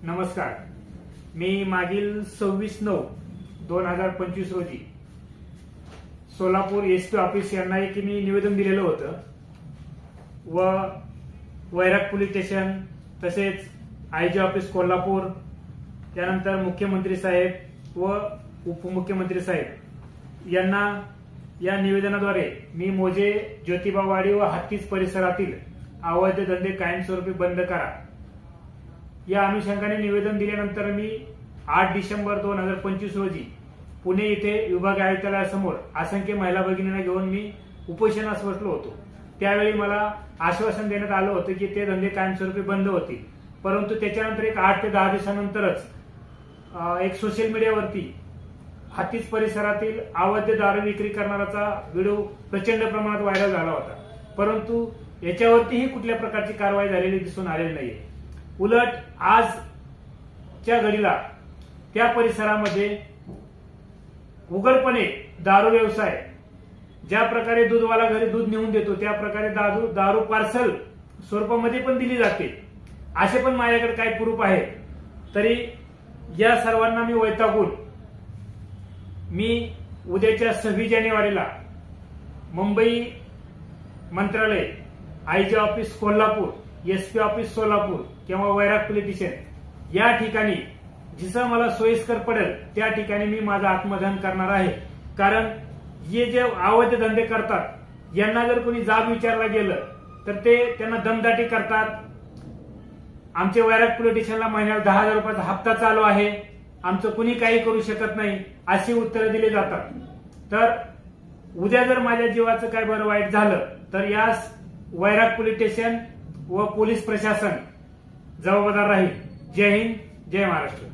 नमस्कार. मी मागील 26/9/2025 रोजी सोलापूर एसपी ऑफिस यांना एक मी निवेदन दिलेलं होतं व वैराग पोलीस स्टेशन तसेच आयजी ऑफिस कोल्हापूर, त्यानंतर मुख्यमंत्री साहेब व उपमुख्यमंत्री साहेब यांना या निवेदनाद्वारे मी मोजे, ज्योतिबावाडी व हत्तीस परिसरातील अवैध धंदे कायमस्वरूपी बंद करा या अनुषंगाने निवेदन दिल्यानंतर मी 8 डिसेंबर 2025 रोजी पुणे येथे विभाग आयुक्तालयासमोर असंख्य महिला भगिनींना घेऊन मी उपोषणास बसलो होतो. त्यावेळी मला आश्वासन देण्यात आलं होतं की ते धंदे कायमस्वरूपी बंद होतील, परंतु त्याच्यानंतर एक 8 ते 10 दिवसानंतरच एक सोशल मीडियावरती हत्तीस परिसरातील अवैध दारू विक्री करणाराचा व्हिडिओ प्रचंड प्रमाणात व्हायरल झाला होता, परंतु याच्यावरतीही कुठल्या प्रकारची कारवाई झालेली दिसून आलेली नाहीये. उलट आजच्या घडीला त्या परिसरामध्ये उघडपणे दारू व्यवसाय, ज्या प्रकारे दूधवाला घरी दूध नेऊन देतो त्या प्रकारे दारू पार्सल स्वरूपामध्ये पण दिली जाते. असे पण माझ्याकडे काही प्रूफ आहेत. तरी या सर्वांना मी वैतागून मी उद्याच्या 26 जानेवारीला मुंबई मंत्रालय, IG office Kolhapur, SP office Solapur किंवा वैराग पोलीस स्टेशन या ठिकाणी जिथं मला सोयीस्कर पडेल त्या ठिकाणी मी माझं आत्मदहन करणार आहे. कारण हे जे अवैध धंदे करतात यांना जर कोणी जाब विचारला गेलं तर ते त्यांना दमदाटी करतात. आमचे वैराग पोलीस स्टेशनला महिन्याला 10,000 रुपयाचा हप्ता चालू आहे, आमचं कुणी काही करू शकत नाही, अशी उत्तरं दिली जातात. तर उद्या जर माझ्या जीवाचं काय बरं वाईट झालं तर यास वैराग पोलीस स्टेशन व पोलीस प्रशासन जबाबदार राहील. जय हिंद, जय महाराष्ट्र.